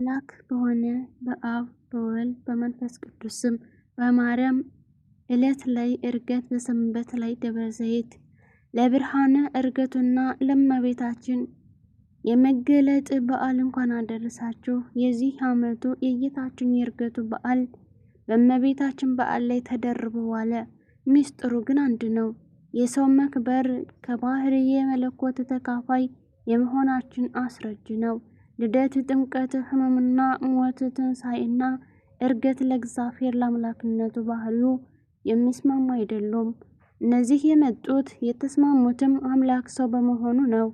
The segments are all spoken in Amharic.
አምላክ በሆነ በአብ በወልድ በመንፈስ ቅዱስ ስም በማርያም ዕለት ላይ ዕርገት በሰንበት ላይ ደብረ ዘይት ለብርሃነ ዕርገቱና ለእመቤታችን የመገለጥ በዓል እንኳን አደረሳችሁ። የዚህ ዓመቱ የጌታችን የዕርገቱ በዓል በእመቤታችን በዓል ላይ ተደርቦ ዋለ። ምስጢሩ ግን አንድ ነው። የሰው መክበር ከባሕርየ መለኮት ተካፋይ የመሆናችን አስረጅ ነው። ልደት፣ ጥምቀት፣ ሕመምና ሞት፣ ትንሣኤና ዕርገት ለእግዚአብሔር ለአምላክነቱ ባህሪው የሚስማሙ አይደሉም። እነዚህ የተስማሙትም አምላክ ሰው በመሆኑ ነው።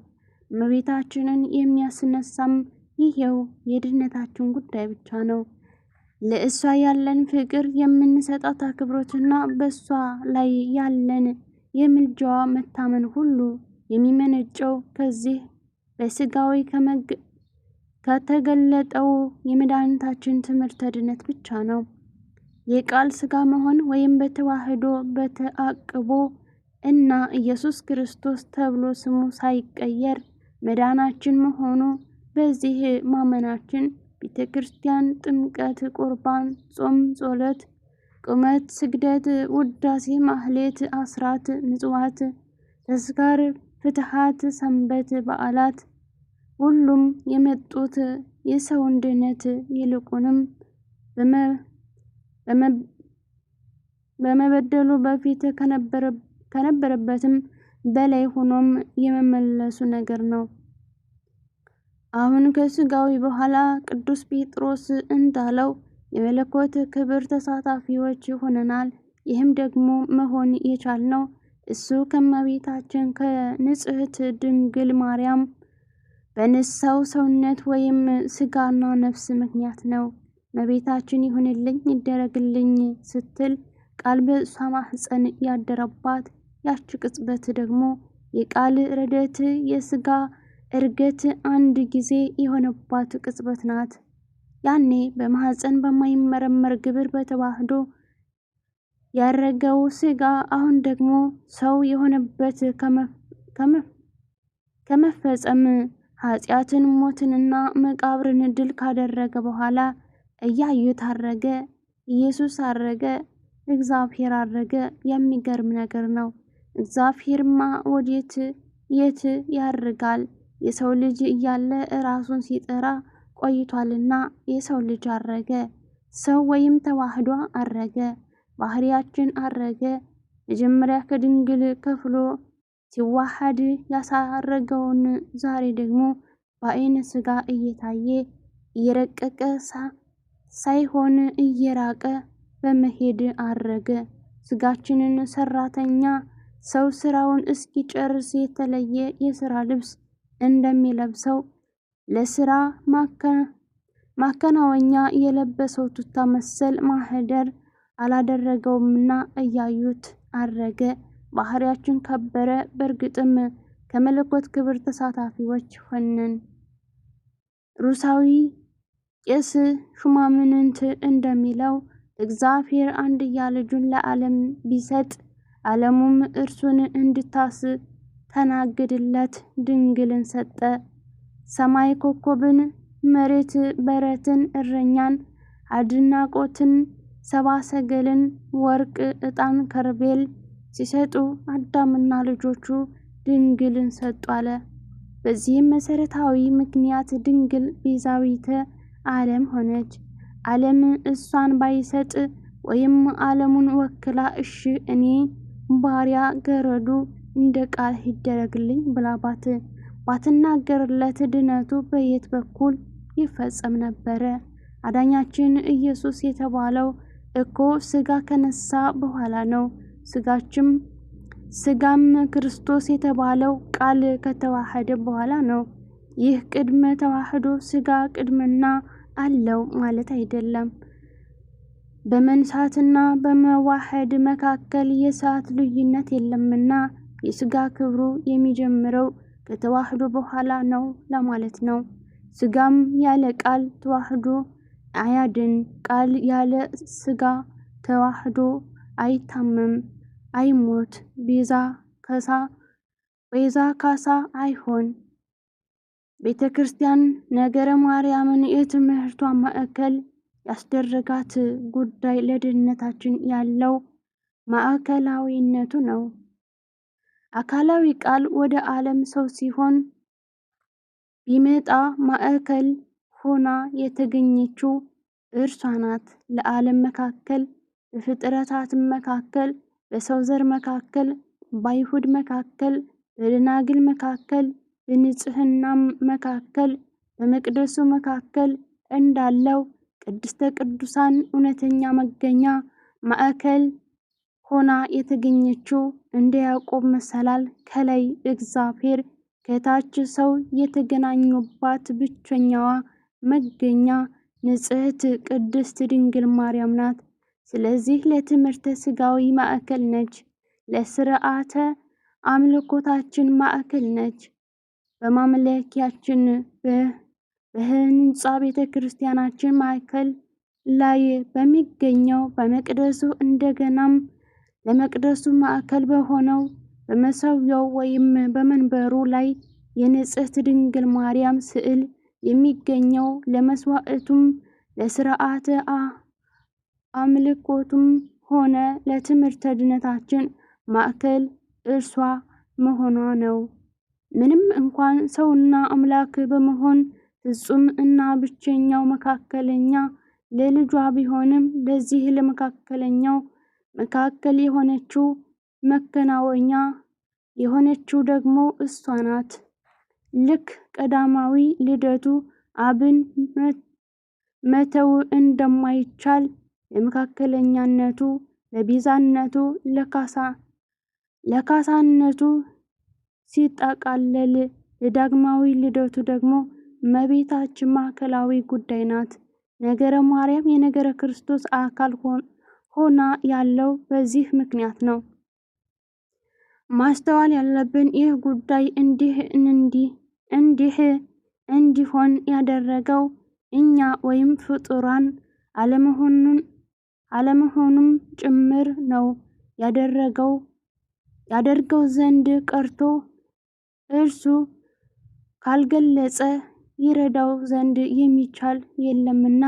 እመቤታችንን የሚያስነሳም ይሄው የድህነታችን ጉዳይ ብቻ ነው። ለእሷ ያለን ፍቅር፣ የምንሰጣት አክብሮትና በእሷ ላይ ያለን የምልጃዋ መታመን ሁሉ የሚመነጨው ከዚህ በሥጋዊ ከተገለጠው የመድኃኒታችን ትምህርተ ድነት ብቻ ነው። የቃል ሥጋ መሆን ወይም በተዋህዶ በተአቅቦ እና ኢየሱስ ክርስቶስ ተብሎ ስሙ ሳይቀየር መዳናችን መሆኑ በዚህ ማመናችን ቤተ ክርስቲያን ጥምቀት፣ ቁርባን፣ ጾም፣ ጸሎት፣ ቁመት፣ ስግደት፣ ውዳሴ፣ ማህሌት፣ አስራት፣ ምጽዋት፣ ተስካር፣ ፍትሐት፣ ሰንበት፣ በዓላት ሁሉም የመጡት የሰውን ድነት ይልቁንም በመበደሉ በፊት ከነበረበትም በላይ ሆኖም የመመለሱ ነገር ነው። አሁን ከሥጋዊ በኋላ ቅዱስ ጴጥሮስ እንዳለው የመለኮት ክብር ተሳታፊዎች ሆነናል። ይህም ደግሞ መሆን የቻልነው እሱ ከእመቤታችን ከንጽሕት ድንግል ማርያም በነሳው ሰውነት ወይም ሥጋና ነፍስ ምክንያት ነው። እመቤታችን ይሁንልኝ ይደረግልኝ ስትል ቃል በእሷ ማኅፀን ያደረባት ያች ቅጽበት ደግሞ የቃል ርደት የሥጋ ዕርገት አንድ ጊዜ የሆነባት ቅጽበት ናት። ያኔ በማኅፀን በማይመረመር ግብር በተዋህዶ ያረገው ሥጋ አሁን ደግሞ ሰው የሆነበት ከመፈጸም ኃጢአትን፣ ሞትንና መቃብርን ድል ካደረገ በኋላ እያዩት አረገ። ኢየሱስ አረገ። እግዚአብሔር አረገ። የሚገርም ነገር ነው። እግዚአብሔርማ ወዴት የት ያርጋል? የሰው ልጅ እያለ ራሱን ሲጠራ ቆይቷልና የሰው ልጅ አረገ። ሰው ወይም ተዋህዶ አረገ። ባህሪያችን አረገ። መጀመሪያ ከድንግል ከፍሎ ሲዋሃድ ያሳረገውን ዛሬ ደግሞ በዓይነ ሥጋ እየታየ እየረቀቀ ሳይሆን እየራቀ በመሄድ አረገ። ሥጋችንን ሰራተኛ ሰው ስራውን እስኪጨርስ የተለየ የሥራ ልብስ እንደሚለብሰው ለሥራ ማከናወኛ የለበሰው ቱታ መሰል ማህደር አላደረገውምና እያዩት አረገ። ባህሪያችን ከበረ። በእርግጥም ከመለኮት ክብር ተሳታፊዎች ሆንን። ሩሳዊ ቄስ ሹማምንት እንደሚለው እግዚአብሔር አንድያ ልጁን ለዓለም ቢሰጥ ዓለሙም እርሱን እንድታስተናግድለት ድንግልን ሰጠ። ሰማይ ኮከብን፣ መሬት በረትን፣ እረኛን፣ አድናቆትን፣ ሰብአ ሰገልን፣ ወርቅ፣ ዕጣን፣ ከርቤል ሲሰጡ አዳምና ልጆቹ ድንግልን ሰጡ አለ። በዚህም መሰረታዊ ምክንያት ድንግል ቤዛዊተ ዓለም ሆነች። ዓለም እሷን ባይሰጥ ወይም ዓለሙን ወክላ እሺ እኔ ባሪያ ገረዱ እንደ ቃል ይደረግልኝ ብላ ባትናገርለት ድነቱ በየት በኩል ይፈጸም ነበረ? አዳኛችን ኢየሱስ የተባለው እኮ ሥጋ ከነሳ በኋላ ነው። ሥጋም ክርስቶስ የተባለው ቃል ከተዋሃደ በኋላ ነው። ይህ ቅድመ ተዋህዶ ሥጋ ቅድምና አለው ማለት አይደለም። በመንሳትና በመዋሃድ መካከል የሰዓት ልዩነት የለምና የሥጋ ክብሩ የሚጀምረው ከተዋህዶ በኋላ ነው ለማለት ነው። ሥጋም ያለ ቃል ተዋህዶ አያድን። ቃል ያለ ሥጋ ተዋህዶ አይታመም፣ አይሞት፣ ቤዛ ካሳ አይሆን። ቤተ ክርስቲያን ነገረ ማርያምን የትምህርቷ ማዕከል ያስደረጋት ጉዳይ ለድህነታችን ያለው ማዕከላዊነቱ ነው። አካላዊ ቃል ወደ ዓለም ሰው ሲሆን ቢመጣ ማዕከል ሆና የተገኘችው እርሷ ናት። ለዓለም መካከል፣ በፍጥረታት መካከል፣ በሰው ዘር መካከል፣ በአይሁድ መካከል፣ በደናግል መካከል፣ በንጽሕና መካከል፣ በመቅደሱ መካከል እንዳለው ቅድስተ ቅዱሳን እውነተኛ መገኛ ማዕከል ሆና የተገኘችው እንደ ያዕቆብ መሰላል ከላይ እግዚአብሔር ከታች ሰው የተገናኙባት ብቸኛዋ መገኛ ንጽሕት ቅድስት ድንግል ማርያም ናት። ስለዚህ ለትምህርተ ሥጋዊ ማዕከል ነች። ለስርዓተ አምልኮታችን ማዕከል ነች። በማምለኪያችን በህንጻ ቤተ ክርስቲያናችን ማዕከል ላይ በሚገኘው በመቅደሱ እንደገናም ለመቅደሱ ማዕከል በሆነው በመሠዊያው ወይም በመንበሩ ላይ የንጽሕት ድንግል ማርያም ስዕል የሚገኘው ለመስዋዕቱም ለስርዓተ አምልኮቱም ሆነ ለትምህርተ ድነታችን ማዕከል እርሷ መሆኗ ነው። ምንም እንኳን ሰውና አምላክ በመሆን ፍጹም እና ብቸኛው መካከለኛ ለልጇ ቢሆንም ለዚህ ለመካከለኛው መካከል የሆነችው መከናወኛ የሆነችው ደግሞ እሷ ናት። ልክ ቀዳማዊ ልደቱ አብን መተው እንደማይቻል ለመካከለኛነቱ፣ ለቤዛነቱ፣ ለካሳነቱ ሲጠቃለል ለዳግማዊ ልደቱ ደግሞ እመቤታችን ማዕከላዊ ጉዳይ ናት። ነገረ ማርያም የነገረ ክርስቶስ አካል ሆና ያለው በዚህ ምክንያት ነው። ማስተዋል ያለብን ይህ ጉዳይ እንዲሆን ያደረገው እኛ ወይም ፍጡራን አለመሆኑም ጭምር ነው። ያደርገው ዘንድ ቀርቶ እርሱ ካልገለጸ ይረዳው ዘንድ የሚቻል የለምና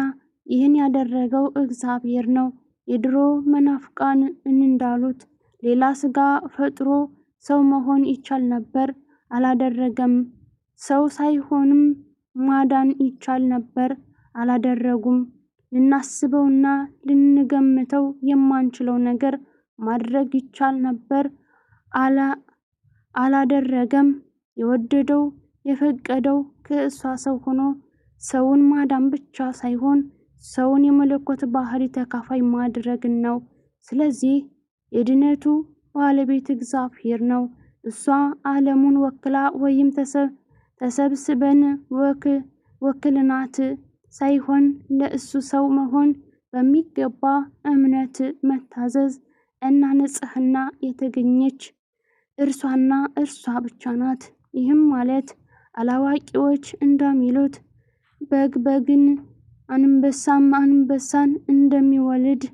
ይህን ያደረገው እግዚአብሔር ነው። የድሮ መናፍቃን እንዳሉት ሌላ ሥጋ ፈጥሮ ሰው መሆን ይቻል ነበር፣ አላደረገም። ሰው ሳይሆንም ማዳን ይቻል ነበር፣ አላደረጉም። ልናስበውና ልንገምተው የማንችለው ነገር ማድረግ ይቻል ነበር፣ አላደረገም። የወደደው የፈቀደው ከእሷ ሰው ሆኖ ሰውን ማዳን ብቻ ሳይሆን ሰውን የመለኮት ባህሪ ተካፋይ ማድረግን ነው። ስለዚህ የድነቱ ባለቤት እግዚአብሔር ነው። እሷ ዓለሙን ወክላ ወይም ተሰብስበን ወክልናት ሳይሆን ለእሱ ሰው መሆን በሚገባ እምነት፣ መታዘዝ እና ንጽሕና የተገኘች እርሷና እርሷ ብቻ ናት። ይህም ማለት አላዋቂዎች እንደሚሉት በግ በግን፣ አንበሳም አንበሳን እንደሚወልድ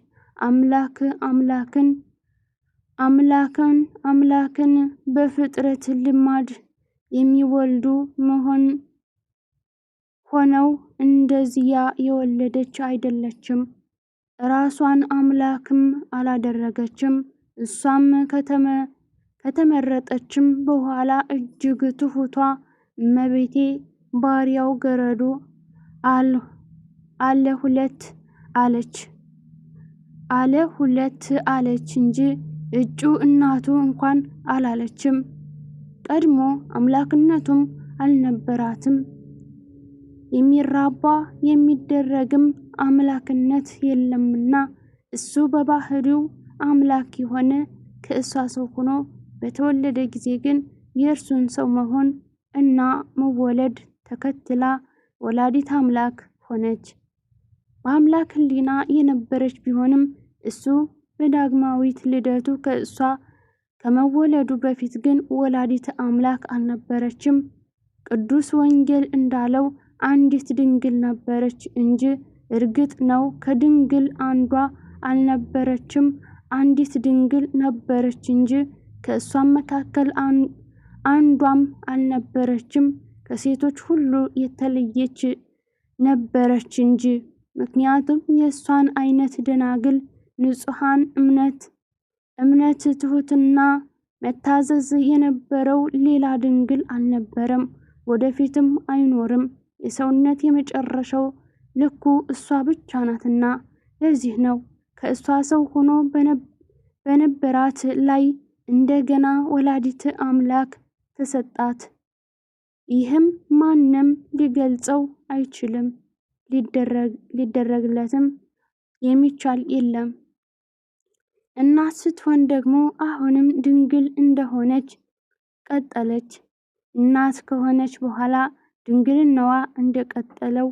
አምላክን በፍጥረት ልማድ የሚወልዱ ሆነው እንደዚያ የወለደች አይደለችም። ራሷን አምላክም አላደረገችም። እሷም ከተመረጠችም በኋላ እጅግ ትሑቷ እመቤቴ ባሪያው ገረዱ አለ ሁለት አለች እንጂ እጩ እናቱ እንኳን አላለችም። ቀድሞ አምላክነቱም አልነበራትም። የሚራባ የሚደረግም አምላክነት የለምና እሱ በባህሪው አምላክ የሆነ ከእሷ ሰው ሆኖ በተወለደ ጊዜ ግን የእርሱን ሰው መሆን እና መወለድ ተከትላ ወላዲት አምላክ ሆነች። በአምላክ ሕሊና የነበረች ቢሆንም እሱ በዳግማዊት ልደቱ ከእሷ ከመወለዱ በፊት ግን ወላዲት አምላክ አልነበረችም። ቅዱስ ወንጌል እንዳለው አንዲት ድንግል ነበረች እንጂ እርግጥ ነው ከድንግል አንዷ አልነበረችም። አንዲት ድንግል ነበረች እንጂ ከእሷም መካከል አንዷም አልነበረችም። ከሴቶች ሁሉ የተለየች ነበረች እንጂ። ምክንያቱም የእሷን አይነት ደናግል ንጹሐን እምነት ትሁትና መታዘዝ የነበረው ሌላ ድንግል አልነበረም፣ ወደፊትም አይኖርም። የሰውነት የመጨረሻው ልኩ እሷ ብቻ ናትና። ለዚህ ነው ከእሷ ሰው ሆኖ በነበራት ላይ እንደገና ወላዲት አምላክ ተሰጣት። ይህም ማንም ሊገልጸው አይችልም፣ ሊደረግለትም የሚቻል የለም። እናት ስትሆን ደግሞ አሁንም ድንግል እንደሆነች ቀጠለች። እናት ከሆነች በኋላ ድንግልናዋ እንደቀጠለው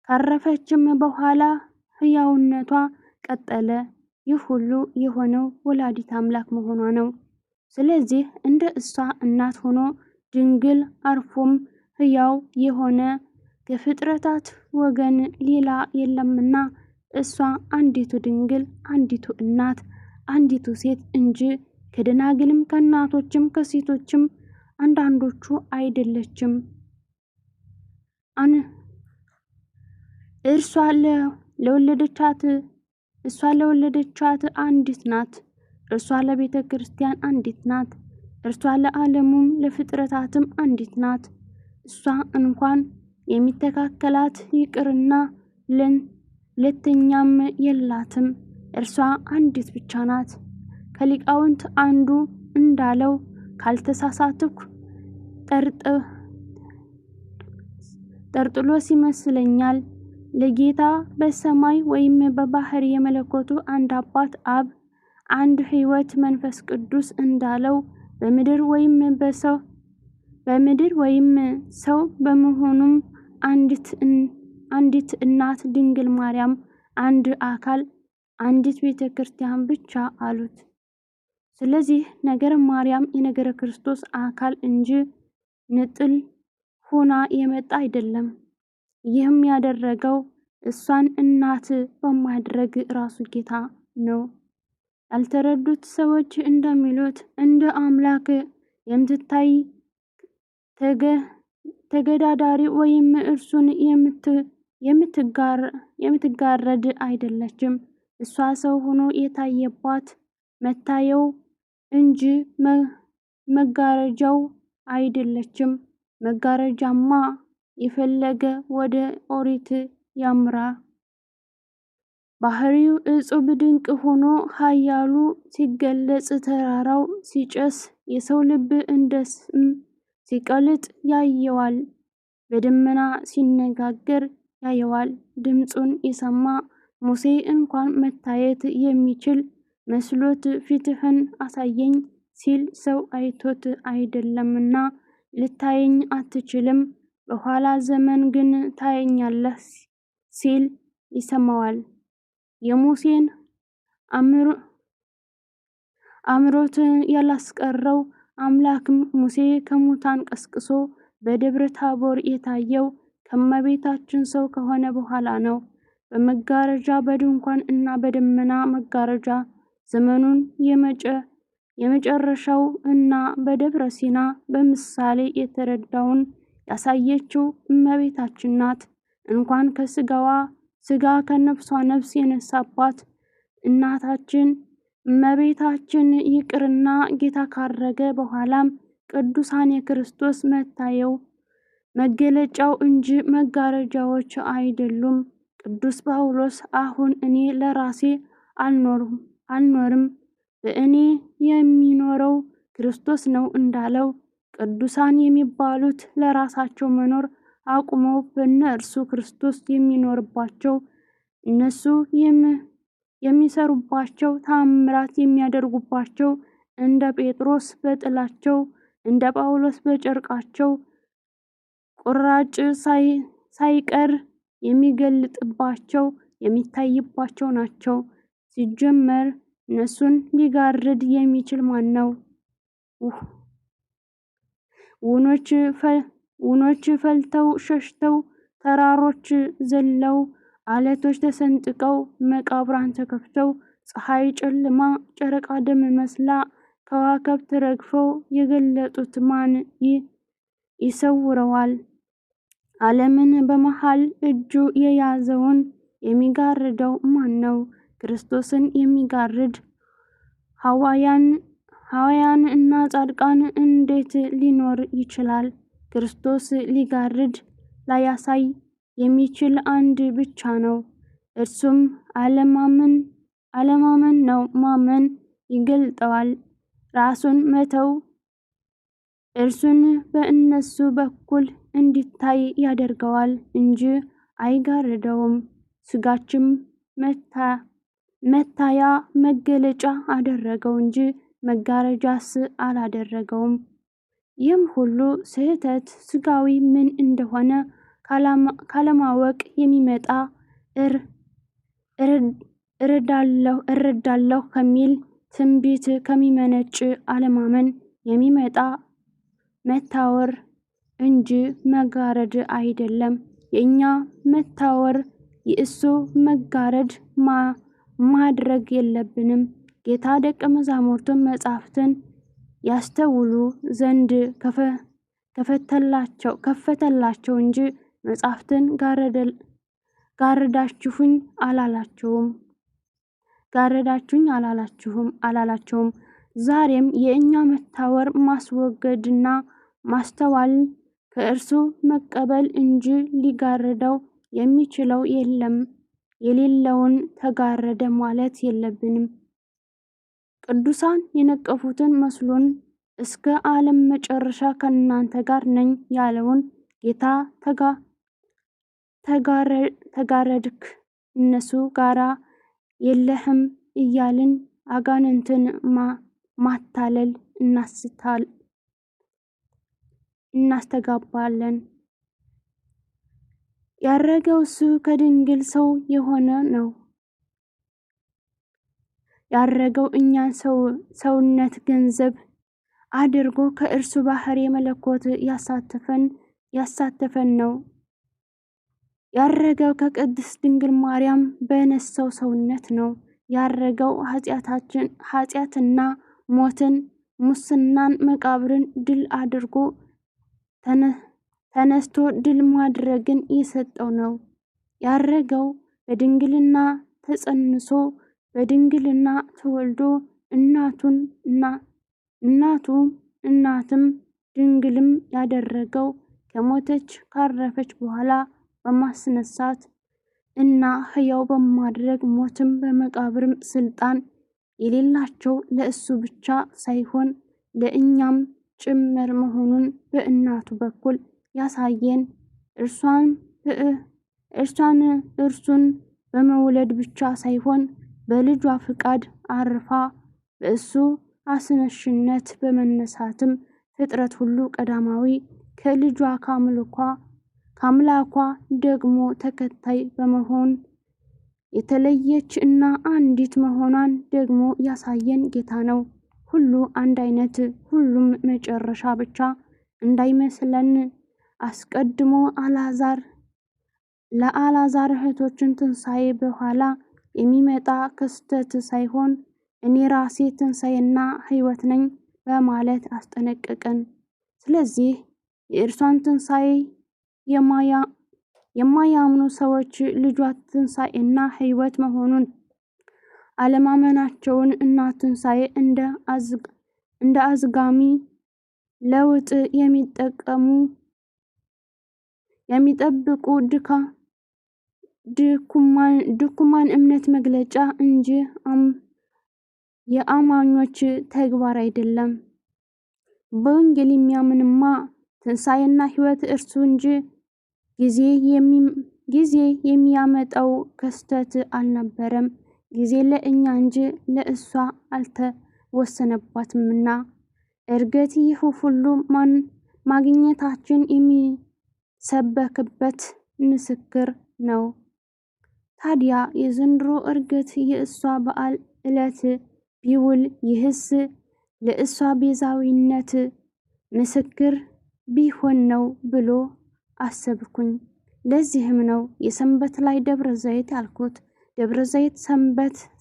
ካረፈችም በኋላ ሕያውነቷ ቀጠለ። ይህ ሁሉ የሆነው ወላዲት አምላክ መሆኗ ነው። ስለዚህ እንደ እሷ እናት ሆኖ ድንግል አርፎም ሕያው የሆነ ከፍጥረታት ወገን ሌላ የለምና እሷ አንዲቱ ድንግል፣ አንዲቱ እናት፣ አንዲቱ ሴት እንጂ ከደናግልም ከእናቶችም ከሴቶችም አንዳንዶቹ አይደለችም። እርሷ ለወለደቻት አንዲት ናት። እርሷ ለቤተ ክርስቲያን አንዲት ናት። እርሷ ለዓለሙም ለፍጥረታትም አንዲት ናት። እሷ እንኳን የሚተካከላት ይቅርና ሁለተኛም የላትም። እርሷ አንዲት ብቻ ናት። ከሊቃውንት አንዱ እንዳለው ካልተሳሳትኩ ጠርጥሎስ ይመስለኛል፣ ለጌታ በሰማይ ወይም በባህር የመለኮቱ አንድ አባት አብ፣ አንድ ሕይወት መንፈስ ቅዱስ እንዳለው በምድር ወይም ሰው በመሆኑም አንዲት እናት ድንግል ማርያም፣ አንድ አካል፣ አንዲት ቤተ ክርስቲያን ብቻ አሉት። ስለዚህ ነገረ ማርያም የነገረ ክርስቶስ አካል እንጂ ንጥል ሆና የመጣ አይደለም። ይህም ያደረገው እሷን እናት በማድረግ ራሱ ጌታ ነው። ያልተረዱት ሰዎች እንደሚሉት እንደ አምላክ የምትታይ ተገዳዳሪ ወይም እርሱን የምትጋረድ አይደለችም። እሷ ሰው ሆኖ የታየባት መታየው እንጂ መጋረጃው አይደለችም። መጋረጃማ የፈለገ ወደ ኦሪት ያምራ። ባህሪው እጹብ ድንቅ ሆኖ ኃያሉ ሲገለጽ፣ ተራራው ሲጨስ፣ የሰው ልብ እንደ ሰም ሲቀልጥ ያየዋል። በደመና ሲነጋገር ያየዋል። ድምፁን የሰማ ሙሴ እንኳን መታየት የሚችል መስሎት ፊትህን አሳየኝ ሲል ሰው አይቶት አይደለምና ልታየኝ አትችልም፣ በኋላ ዘመን ግን ታየኛለህ ሲል ይሰማዋል። የሙሴን አምሮት ያላስቀረው አምላክም ሙሴ ከሙታን ቀስቅሶ በደብረ ታቦር የታየው ከእመቤታችን ሰው ከሆነ በኋላ ነው። በመጋረጃ በድንኳን እና በደመና መጋረጃ ዘመኑን የመጨረሻው እና በደብረ ሲና በምሳሌ የተረዳውን ያሳየችው እመቤታችን ናት። እንኳን ከስጋዋ ስጋ ከነፍሷ ነፍስ የነሳባት እናታችን እመቤታችን ይቅርና ጌታ ካረገ በኋላም ቅዱሳን የክርስቶስ መታየው መገለጫው እንጂ መጋረጃዎች አይደሉም። ቅዱስ ጳውሎስ አሁን እኔ ለራሴ አልኖርም፣ በእኔ የሚኖረው ክርስቶስ ነው እንዳለው፣ ቅዱሳን የሚባሉት ለራሳቸው መኖር አቁመው በእነርሱ ክርስቶስ የሚኖርባቸው፣ እነሱ የሚሰሩባቸው ተአምራት የሚያደርጉባቸው፣ እንደ ጴጥሮስ በጥላቸው እንደ ጳውሎስ በጨርቃቸው ቁራጭ ሳይቀር የሚገልጥባቸው የሚታይባቸው ናቸው። ሲጀመር እነሱን ሊጋርድ የሚችል ማን ነው? ውኖች ፈልተው ሸሽተው፣ ተራሮች ዘለው፣ አለቶች ተሰንጥቀው፣ መቃብራን ተከፍተው፣ ፀሐይ ጨልማ ጨረቃ ደም መስላ፣ ከዋክብት ረግፈው የገለጡት ማን ይሰውረዋል። ዓለምን በመሃል እጁ የያዘውን የሚጋርደው ማን ነው? ክርስቶስን የሚጋርድ ሐዋርያን እና ጻድቃን እንዴት ሊኖር ይችላል? ክርስቶስ ሊጋርድ ላያሳይ የሚችል አንድ ብቻ ነው። እርሱም አለማመን ነው። ማመን ይገልጠዋል። ራሱን መተው እርሱን በእነሱ በኩል እንዲታይ ያደርገዋል እንጂ አይጋርደውም። ስጋችም መታያ መገለጫ አደረገው እንጂ መጋረጃስ አላደረገውም። ይህም ሁሉ ስህተት ስጋዊ ምን እንደሆነ ካለማወቅ የሚመጣ እረዳለሁ ከሚል ትንቢት ከሚመነጭ አለማመን የሚመጣ መታወር እንጂ መጋረድ አይደለም። የእኛ መታወር የእሱ መጋረድ ማድረግ የለብንም። ጌታ ደቀ መዛሙርቱን መጻሕፍትን ያስተውሉ ዘንድ ከፈተላቸው እንጂ መጻሕፍትን ጋረዳችሁኝ አላላቸውም። ዛሬም የእኛ መታወር ማስወገድና ማስተዋል ከእርሱ መቀበል እንጂ ሊጋርደው የሚችለው የሌለውን ተጋረደ ማለት የለብንም። ቅዱሳን የነቀፉትን መስሎን እስከ ዓለም መጨረሻ ከእናንተ ጋር ነኝ ያለውን ጌታ ተጋረድክ እነሱ ጋራ የለህም እያልን አጋንንትን ማታለል እናስተጋባለን። ያረገው እሱ ከድንግል ሰው የሆነ ነው። ያረገው እኛን ሰውነት ገንዘብ አድርጎ ከእርሱ ባህሪ መለኮት ያሳተፈን ነው። ያረገው ከቅድስት ድንግል ማርያም በነሳው ሰውነት ነው። ያረገው ኃጢአትና ሞትን፣ ሙስናን፣ መቃብርን ድል አድርጎ ተነስቶ ድል ማድረግን የሰጠው ነው። ያረገው በድንግልና ተጸንሶ በድንግልና ተወልዶ እናትም ድንግልም ያደረገው ከሞተች ካረፈች በኋላ በማስነሳት እና ሕያው በማድረግ ሞትም በመቃብርም ስልጣን የሌላቸው ለእሱ ብቻ ሳይሆን ለእኛም ጭምር መሆኑን በእናቱ በኩል ያሳየን እርሱን በመውለድ ብቻ ሳይሆን በልጇ ፍቃድ አርፋ በእሱ አስነሽነት በመነሳትም ፍጥረት ሁሉ ቀዳማዊ ከልጇ ከአምላኳ ደግሞ ተከታይ በመሆን የተለየች እና አንዲት መሆኗን ደግሞ ያሳየን ጌታ ነው። ሁሉ አንድ አይነት ሁሉም መጨረሻ ብቻ እንዳይመስለን አስቀድሞ ለአልዓዛር እህቶችን ትንሣኤ በኋላ የሚመጣ ክስተት ሳይሆን እኔ ራሴ ትንሣኤና ሕይወት ነኝ በማለት አስጠነቀቀን። ስለዚህ የእርሷን ትንሣኤ የማያምኑ ሰዎች ልጇ ትንሣኤና ሕይወት መሆኑን አለማመናቸውን እና ትንሣኤ እንደ አዝጋሚ ለውጥ የሚጠብቁ ድኩማን እምነት መግለጫ እንጂ የአማኞች ተግባር አይደለም። በወንጌል የሚያምንማ ትንሣኤና ሕይወት እርሱ እንጂ ጊዜ የሚያመጣው ክስተት አልነበረም። ጊዜ ለእኛ እንጂ ለእሷ አልተወሰነባትምና። እርግጥ ይህ ሁሉ ማግኘታችን የሚሰበክበት ምስክር ነው። ታዲያ የዘንድሮ እርገት የእሷ በዓል ዕለት ቢውል ይህስ ለእሷ ቤዛዊነት ምስክር ቢሆን ነው ብሎ አሰብኩኝ። ለዚህም ነው የሰንበት ላይ ደብረ ዘይት ያልኩት። ደብረ ዘይት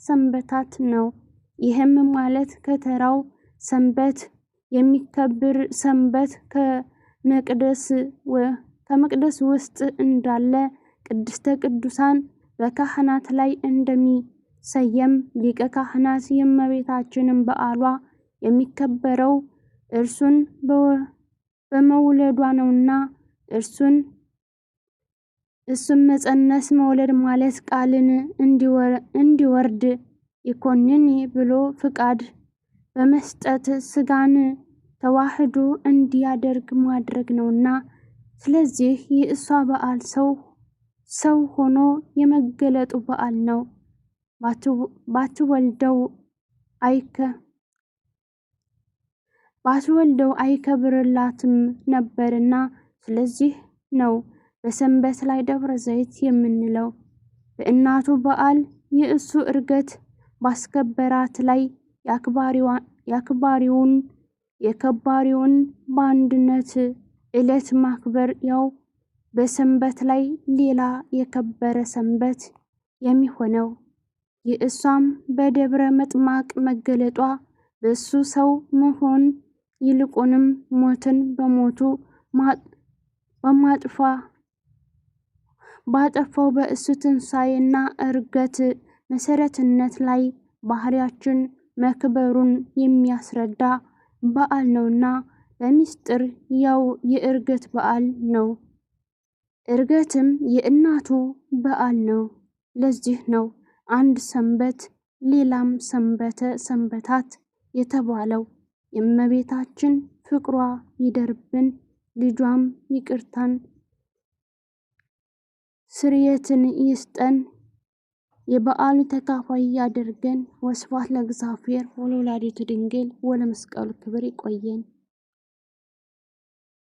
ሰንበታት ነው። ይህም ማለት ከተራው ሰንበት የሚከብር ሰንበት ከመቅደስ ውስጥ እንዳለ ቅድስተ ቅዱሳን በካህናት ላይ እንደሚሰየም ሊቀ ካህናት የእመቤታችንን በዓሏ የሚከበረው እርሱን በመውለዷ ነውና እሱም መጸነስ መውለድ ማለት ቃልን እንዲወርድ ይኮንን ብሎ ፍቃድ በመስጠት ስጋን ተዋህዶ እንዲያደርግ ማድረግ ነውና፣ ስለዚህ የእሷ በዓል ሰው ሆኖ የመገለጡ በዓል ነው። ባትወልደው አይከብርላትም ነበርና፣ ስለዚህ ነው በሰንበት ላይ ደብረ ዘይት የምንለው። በእናቱ በዓል የእሱ ዕርገት ባስከበራት ላይ የከባሪውን በአንድነት ዕለት ማክበር ያው በሰንበት ላይ ሌላ የከበረ ሰንበት የሚሆነው። የእሷም በደብረ ምጥማቅ መገለጧ በእሱ ሰው መሆን ይልቁንም ሞትን በሞቱ ባጠፋው በእሱ ትንሣኤና ዕርገት መሠረትነት ላይ ባህሪያችን መክበሩን የሚያስረዳ በዓል ነውና በምስጢር ያው የዕርገት በዓል ነው። ዕርገትም የእናቱ በዓል ነው። ለዚህ ነው አንድ ሰንበት ሌላም ሰንበተ ሰንበታት የተባለው። የእመቤታችን ፍቅሯ ይደርብን፣ ልጇም ይቅርታን ስርየትን ይስጠን፣ የበዓሉ ተካፋይ ያድርገን። ወስብሐት ለእግዚአብሔር ወለወላዲቱ ድንግል ወለመስቀሉ ክብር። ይቆየን።